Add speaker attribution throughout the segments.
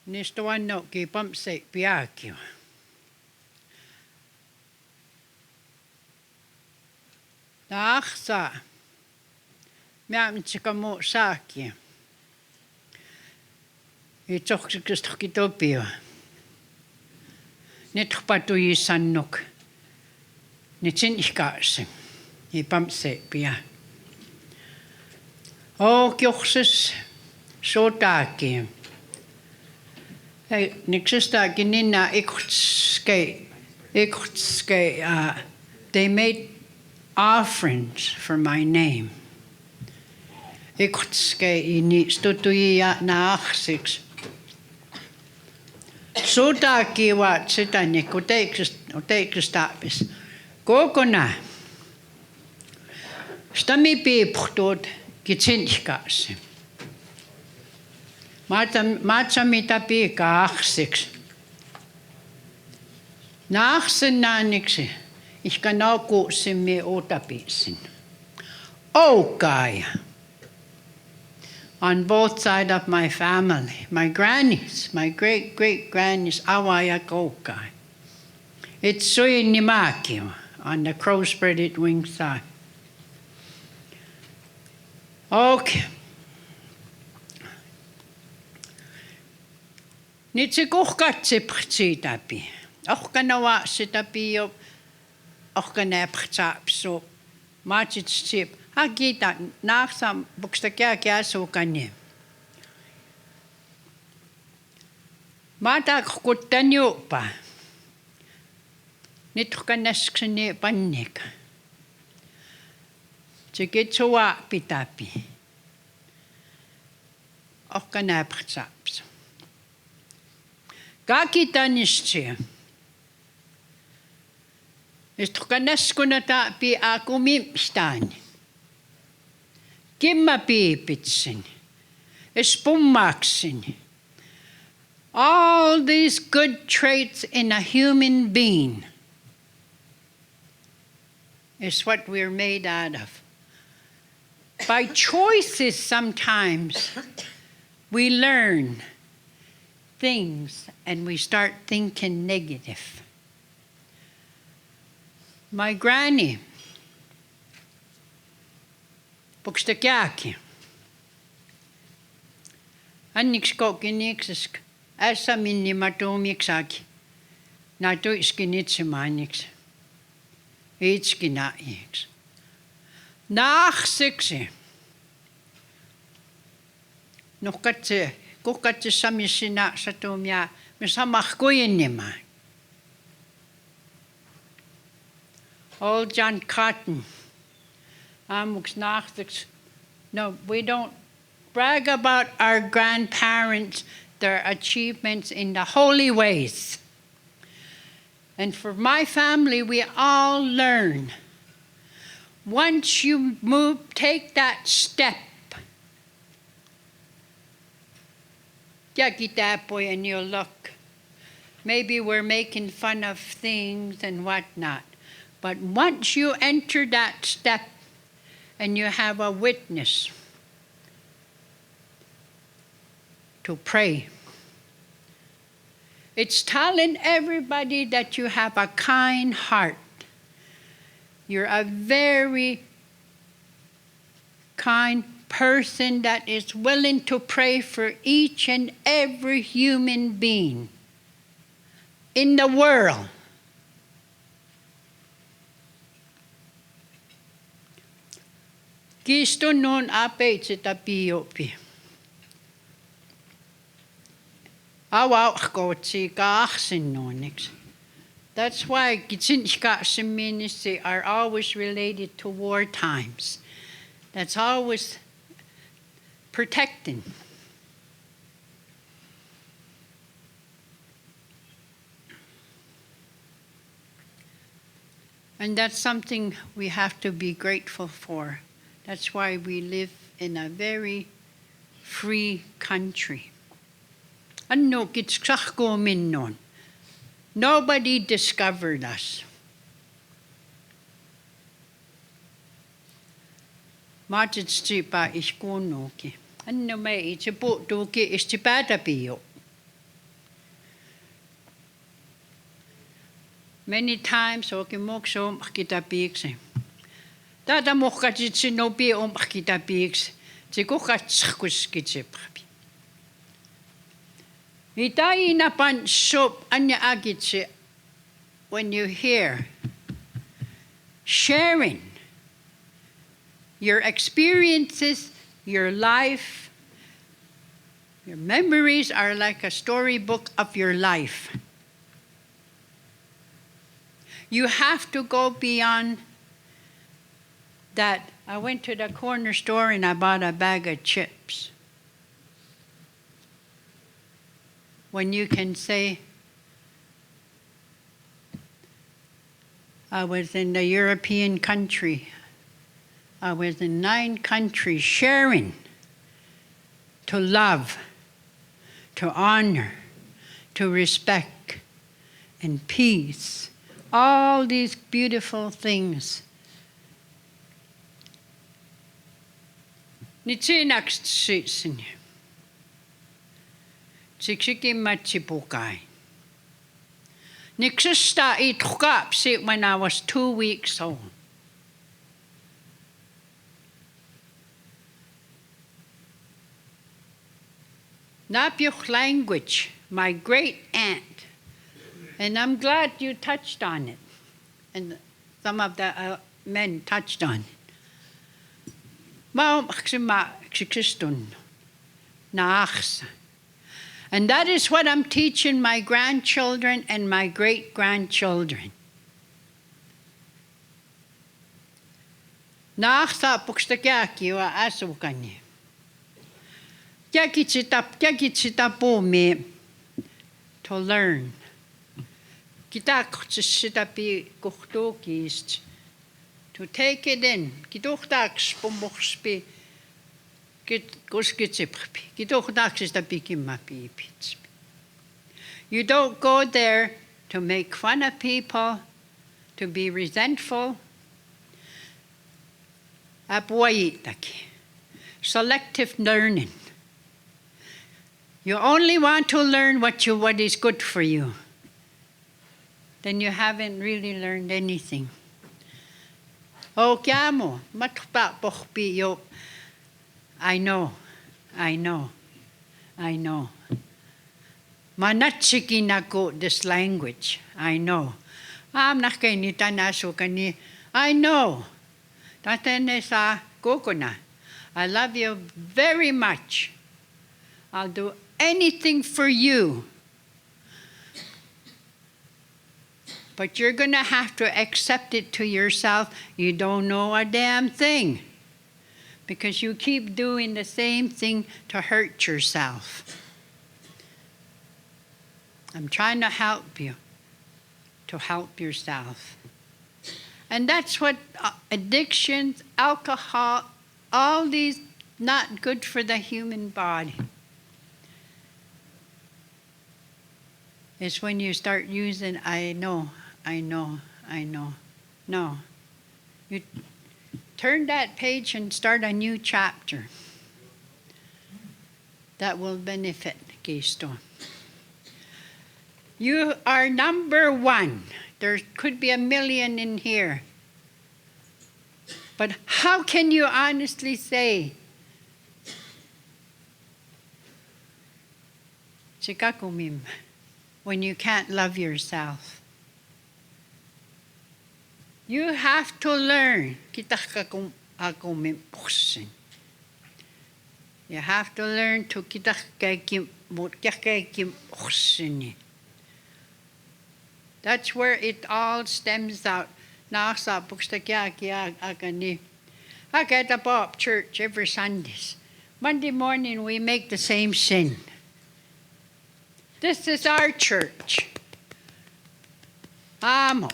Speaker 1: Niistä vannokin pampse piäkiä. Taaksa. Mä mitsika muu saakia. Ei tohkistohki topio. Nyt patui sannuk. Nyt sen ihkaasi. Ei pampse piä. Kjohses sotaakin. Niksestaakin ninna ikutskei. They made offerings for my name. Ikutskei ni stutui ja naaksiksi. Sotaakin vaat sitä niinku teikstapis. Kokona. Stami piiptuut kitsinskaasi. Maatsamita piikaaksiksi. Naaksen naaniksi. Ihka naukuusimmi utapisin. Okay. On both sides of my family. My grannies, my great-great-grannies, awayak okay. It's sui nimakio on the crow-spreaded wing side. Okay. Nyt se kuhkatsiphtsitapi. Ohkanawa sitapi jo ohkanäphtsaapsu. Maatitsip. Hakita naaksam bukstakia suukani. Maatak kuttanjupa. Nyt ohkanäskseni pannika. Tsikitsua pitapi. Ohkanäphtsaapsu. Kakitanistsia. Istukannaskuna taapi akumimstani. Kimma piipitsin. Espummaksin. All these good traits in a human being is what we're made out of. By choices sometimes we learn things and we start thinking negative. My granny, Pukstakaki, Annikskokiniksesk, Assaminni matumiksaki, Natuiskinitsimaniks, Itskinaix. Naachsiksi, Nuhkatse, Kuhkatse samisina satumia, me samahkuinnimaan. Old John Cotton. No, we don't brag about our grandparents, their achievements in the holy ways. And for my family, we all learn. Once you take that step, and you'll look. Maybe we're making fun of things and whatnot. But once you enter that step and you have a witness to pray, it's telling everybody that you have a kind heart. You're a very kind person that is willing to pray for each and every human being in the world. Kisto non apeitsitapi jopi. Awauhkootsi kaahsin noniksi. That's why kitsinchkaaksin ministry are always related to war times. That's always protecting. And that's something we have to be grateful for. That's why we live in a very free country. Anno kitsakko minnon. Nobody discovered us. Matitstipa iskunuki. Anno me itse puuttuuki istipäätäpio. Many times, okimokso kita piiksi. Tata muhkatsi nopi kita piiksi. Tsikukatsakuskitsipri. Itaina pan sop anya agitsi when you hear sharing your experiences, your life, your memories are like a storybook of your life. You have to go beyond that. I went to the corner store and I bought a bag of chips. When you can say, I was in the European country. I was in 9 countries sharing to love, to honor, to respect, and peace. All these beautiful things. Nitsinaksin. Siksikaitsitapi. Niksista itukapsi when I was 2 weeks old. Napyuk language, my great aunt. And I'm glad you touched on it. And some of the men touched on it. And that is what I'm teaching my grandchildren and my great-grandchildren. Naaksa pukstakaki wa asukani. Yakitsitapu to learn. Kitaksitapi kuhtokist. To take it in. Kituhtaks pumukspi. You don't go there to make fun of people, to be resentful. Selective learning. You only want to learn what is good for you. Then you haven't really learned anything. Oh, kiamo, matpa pohpi yo. I know. Manatsikin ako this language. I know. Nakainita na sukani. I know. Tatene sa kukuna. I love you very much. I'll do anything for you. But you're going to have to accept it to yourself. You don't know a damn thing. Because you keep doing the same thing to hurt yourself. I'm trying to help you to help yourself. And that's what addictions, alcohol, all these not good for the human body. It's when you start using, I know. No. You turn that page and start a new chapter that will benefit Gisto. You are number 1. There could be 1 million in here. But how can you honestly say, Chikakumim, when you can't love yourself? You have to learn. You have to learn to That's where it all stems out. I get up at church every Sundays. Monday morning we make the same sin. This is our church. Amo.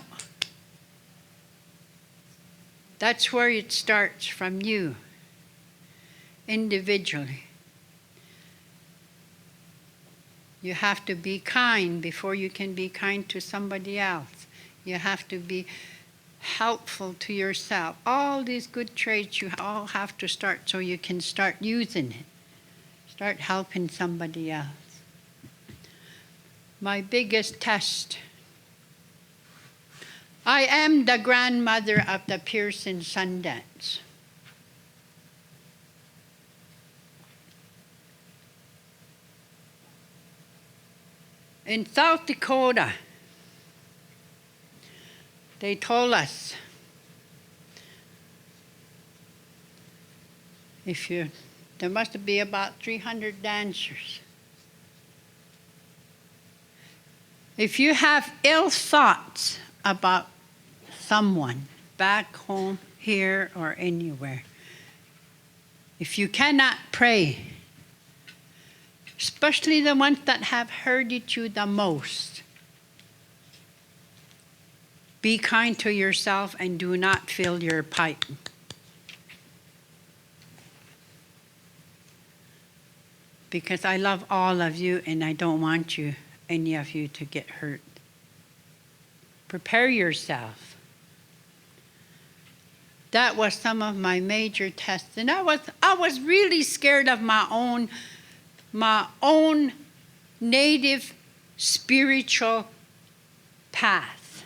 Speaker 1: That's where it starts, from you, individually. You have to be kind before you can be kind to somebody else. You have to be helpful to yourself. All these good traits you all have to start so you can start using it. Start helping somebody else. My biggest test I am the grandmother of the Pearson Sundance. In South Dakota, they told us, there must be about 300 dancers. If you have ill thoughts about someone back home, here, or anywhere, if you cannot pray, especially the ones that have hurted you the most, be kind to yourself and do not fill your pipe. Because I love all of you and I don't want any of you to get hurt. Prepare yourself. That was some of my major tests. And I was really scared of my own native spiritual path.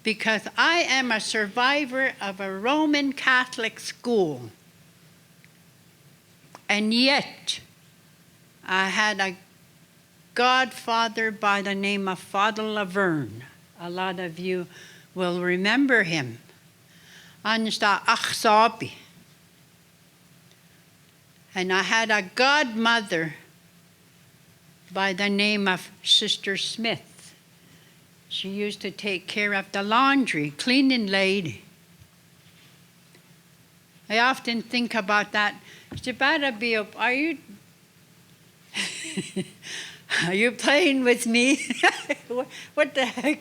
Speaker 1: Because I am a survivor of a Roman Catholic school. And yet, I had a godfather by the name of Father Laverne. A lot of you will remember him. Ansta Achsapi. And I had a godmother by the name of Sister Smith. She used to take care of the laundry, cleaning lady. I often think about that. Are you are you playing with me? What the heck?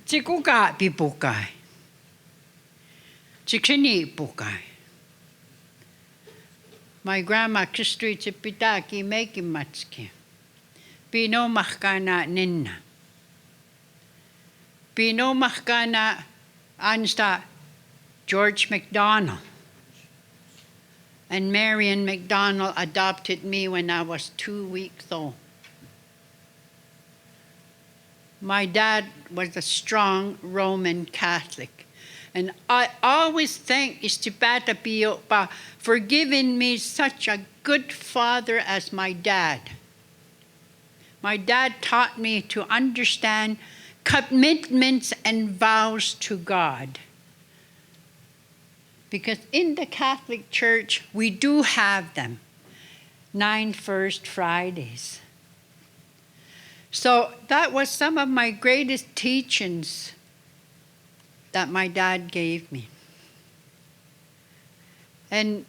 Speaker 1: Chikuka pipukai. Chikini pukai. My grandma Kistri Chipitaki making matski. Pino mahkana ninna. Pino mahkana ansta George MacDonald. And Marion MacDonald adopted me when I was 2 weeks old. My dad was a strong Roman Catholic. And I always thank Istipata Piopa for giving me such a good father as my dad. My dad taught me to understand commitments and vows to God. Because in the Catholic Church, we do have them. 9 First Fridays. So that was some of my greatest teachings that my dad gave me. And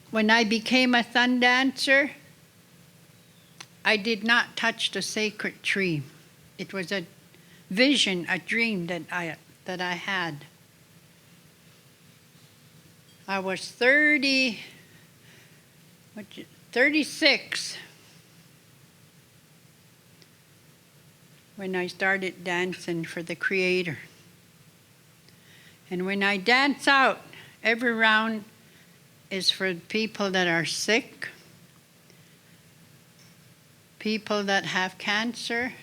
Speaker 1: when I became a sun dancer, I did not touch the sacred tree. It was a vision, a dream that I had. I was 36 when I started dancing for the Creator. And when I dance out, every round is for people that are sick, people that have cancer.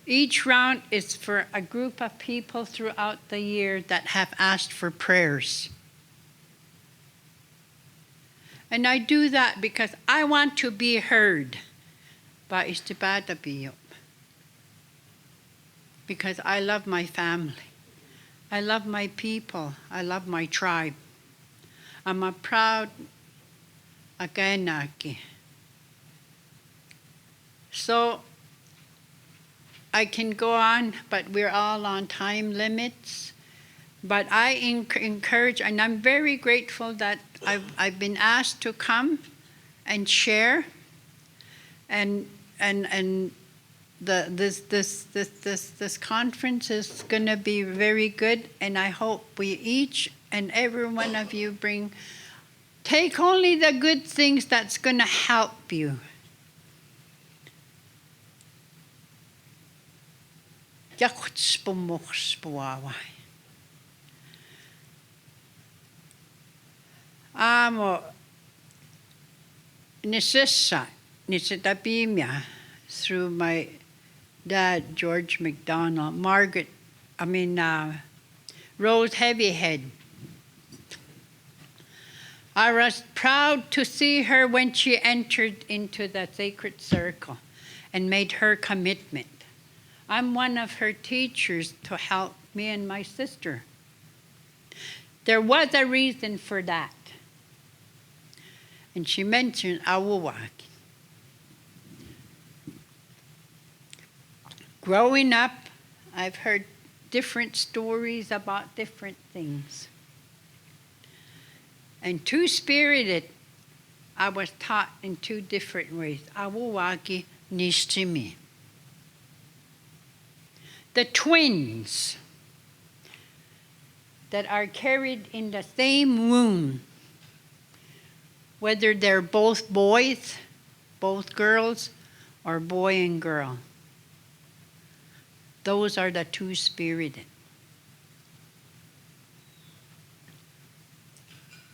Speaker 1: Each round is for a group of people throughout the year that have asked for prayers. And I do that because I want to be heard by Istipata Piyop. Because I love my family. I love my people. I love my tribe. I'm a proud Kainai. So I can go on, but we're all on time limits. But I encourage, and I'm very grateful that I've been asked to come and share, and this conference is going to be very good, and I hope we each and every one of you take only the good things that's going to help you. Amo nisitapimia through my dad, George MacDonald, Margaret Rose Heavyhead. I was proud to see her when she entered into the sacred circle and made her commitment. I'm one of her teachers to help me and my sister. There was a reason for that. And she mentioned Awuwak. Growing up, I've heard different stories about different things. And two-spirited, I was taught in two different ways. Awuwaki Nishimi. The twins that are carried in the same womb, whether they're both boys, both girls, or boy and girl. Those are the two-spirited.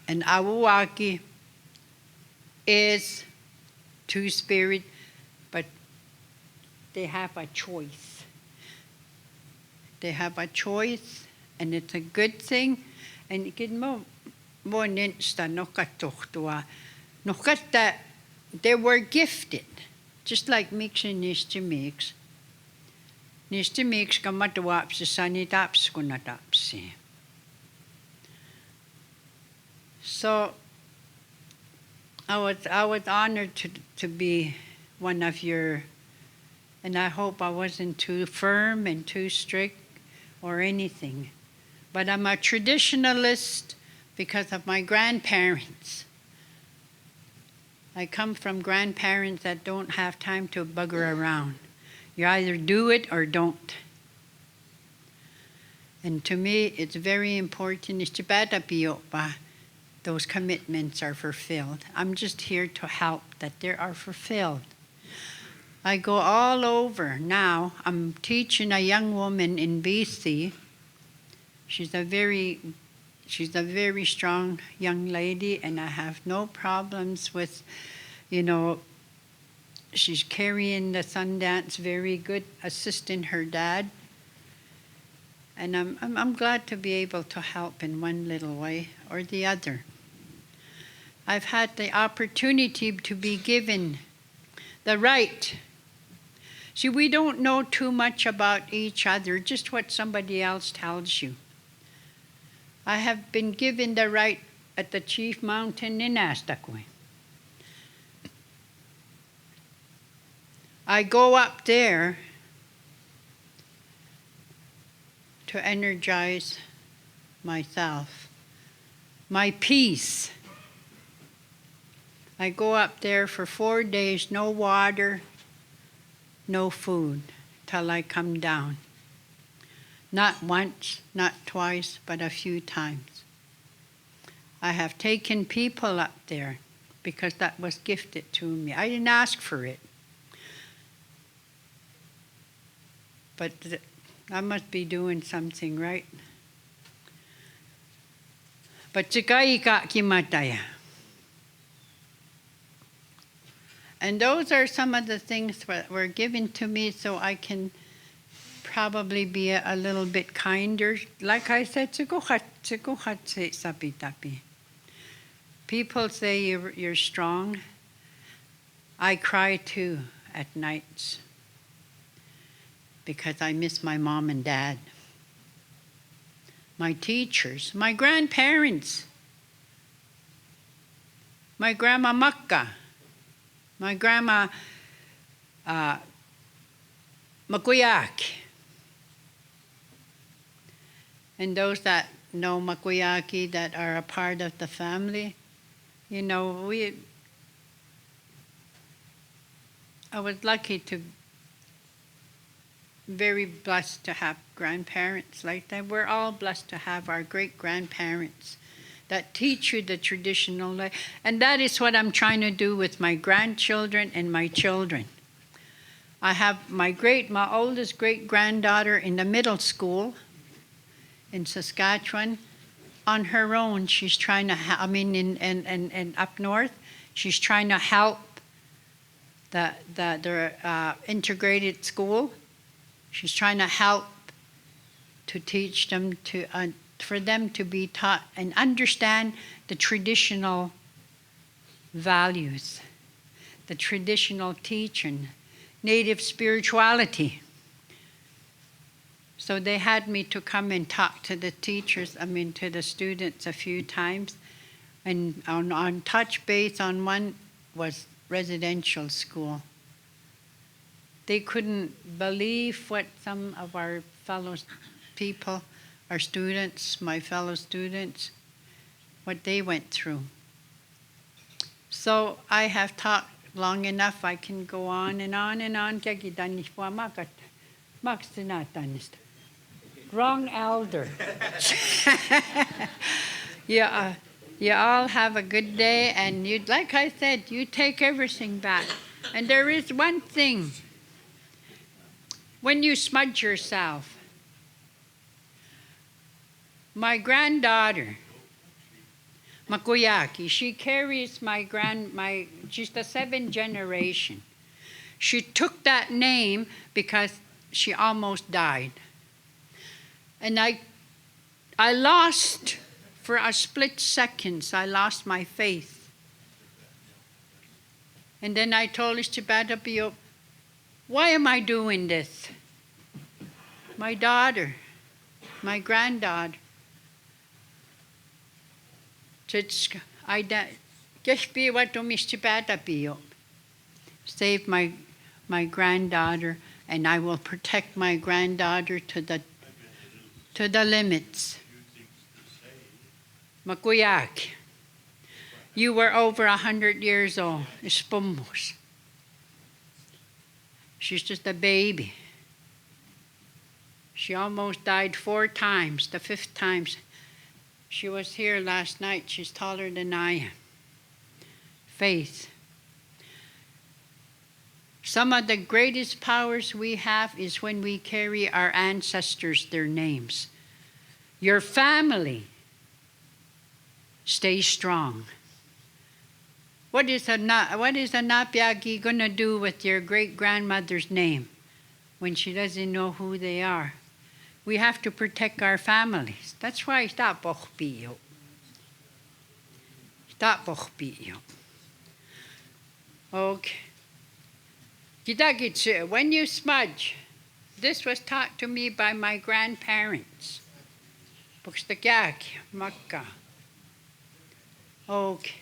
Speaker 1: And Awuwaki is two-spirit, but they have a choice. They have a choice, and it's a good thing. And they were gifted, just like Mix and Nishtimix. Nishtimix kamatawapsi sanitapsi kunatapsi. So I was honored to be one of your, and I hope I wasn't too firm and too strict or anything. But I'm a traditionalist because of my grandparents. I come from grandparents that don't have time to bugger around. You either do it or don't. And to me, it's very important. Those commitments are fulfilled. I'm just here to help that they are fulfilled. I go all over now. I'm teaching a young woman in BC. She's a very strong young lady, and I have no problems with, she's carrying the Sundance very good, assisting her dad. And I'm glad to be able to help in one little way or the other. I've had the opportunity to be given the right. See, we don't know too much about each other, just what somebody else tells you. I have been given the right at the Chief Mountain in Astakwe. I go up there to energize myself, my peace. I go up there for 4 days, no water, no food, till I come down. Not once, not twice, but a few times. I have taken people up there because that was gifted to me. I didn't ask for it. But I must be doing something right. But Siksikaitsitapi kimataya. And those are some of the things that were given to me so I can probably be a little bit kinder. Like I said, Siksikaitsitapi. People say you're strong. I cry too at nights because I miss my mom and dad, my teachers, my grandparents, my grandma Makka, my grandma Makuyaki. And those that know Makuyaki that are a part of the family, I was lucky to, very blessed to have grandparents like that. We're all blessed to have our great-grandparents that teach you the traditional life. And that is what I'm trying to do with my grandchildren and my children. I have my oldest great-granddaughter in the middle school in Saskatchewan. On her own, she's trying to, in up north, she's trying to help the integrated school. She's trying to help to teach them for them to be taught and understand the traditional values, the traditional teaching, native spirituality. So they had me to come and talk to the teachers, to the students a few times. And on touch base on one was residential school. They couldn't believe what some of our fellow people, our students, my fellow students, what they went through. So I have talked long enough. I can go on and on and on. Wrong elder. Yeah, you all have a good day, and you, like I said, you take everything back. And there is one thing. When you smudge yourself, my granddaughter, Makuyaki, she carries she's the 7th generation. She took that name because she almost died. And I lost, for a split second, I lost my faith. And then I told Siksikaitsitapi, why am I doing this? My daughter, my granddaughter, save my granddaughter, and I will protect my granddaughter to the limits. Makuyak, you were over 100 years old. Espumos. She's just a baby. She almost died 4 times. The 5th time, she was here last night. She's taller than I am. Faith. Some of the greatest powers we have is when we carry our ancestors, their names. Your family stays strong. What is a Napiagi going to do with your great-grandmother's name when she doesn't know who they are? We have to protect our families. That's why tapochpiyo. Okay. When you smudge, this was taught to me by my grandparents. Okay.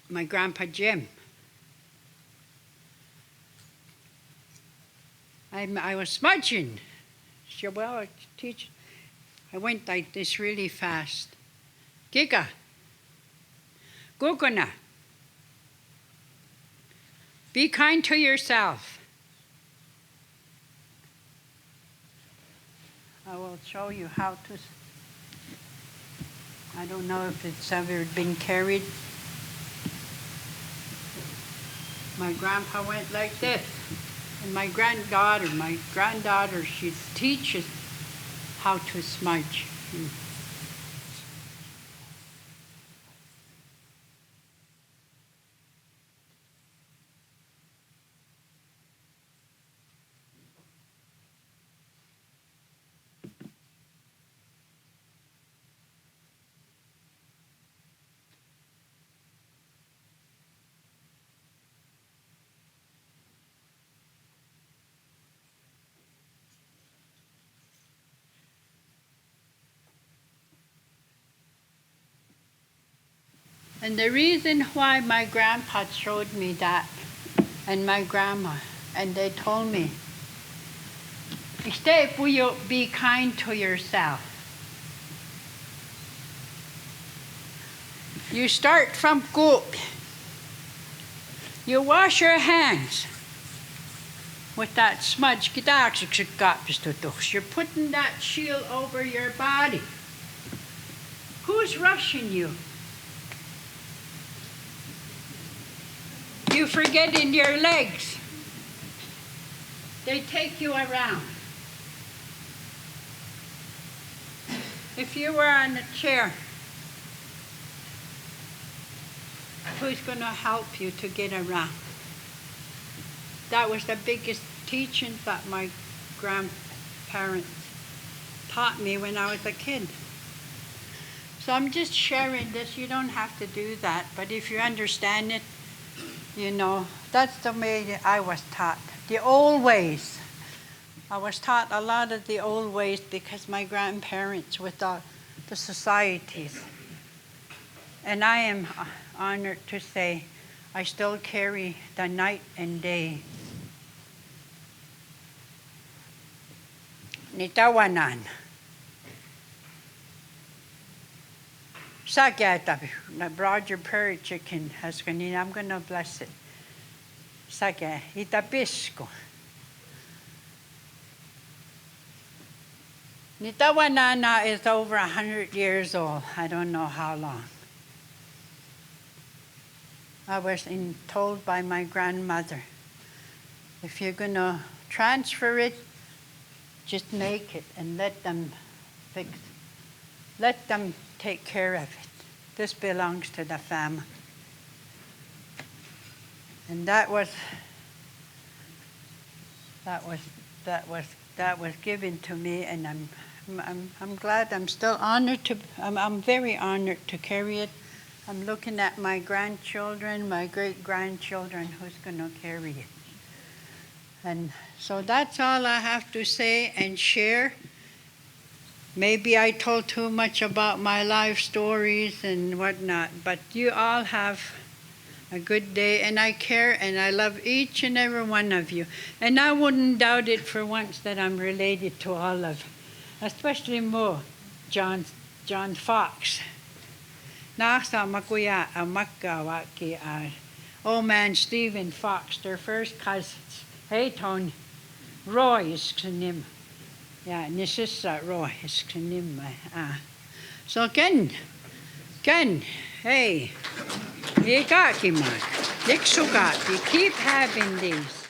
Speaker 1: My grandpa Jim. I was smudging. She said, well, teach. I went like this really fast. Giga. Guguna. Be kind to yourself. I will show you how to. I don't know if it's ever been carried. My grandpa went like this. And my granddaughter, she teaches how to smudge. And the reason why my grandpa showed me that, and my grandma, and they told me, be kind to yourself. You start from goop. You wash your hands with that smudge. You're putting that shield over your body. Who's rushing you? You forget in your legs. They take you around. If you were on a chair, who's going to help you to get around? That was the biggest teaching that my grandparents taught me when I was a kid. So I'm just sharing this. You don't have to do that, but if you understand it, you know, that's the way I was taught. The old ways. I was taught a lot of the old ways because my grandparents with the societies. And I am honored to say I still carry the night and day. Nitawanan. Siksikaitsitapi. I brought your prairie chicken. I'm going to bless it. Siksikaitsitapi. Nitawanana is over 100 years old. I don't know how long. I was told by my grandmother, if you're going to transfer it, just make it and let them take care of it. This belongs to the family. And that was given to me, and I'm glad. I'm still honored I'm very honored to carry it. I'm looking at my grandchildren, my great-grandchildren, who's going to carry it. And so that's all I have to say and share. Maybe I told too much about my life stories and whatnot, but you all have a good day, and I care and I love each and every one of you. And I wouldn't doubt it for once that I'm related to all of you, especially more John Fox. Nasa makuya amakawaki old man Stephen Fox, their first cousins. Hey Tony, Roy is kanim. Yeah, nisisa Roy is kanim. So Ken, hey, ikaki mak, iksugati, keep having these.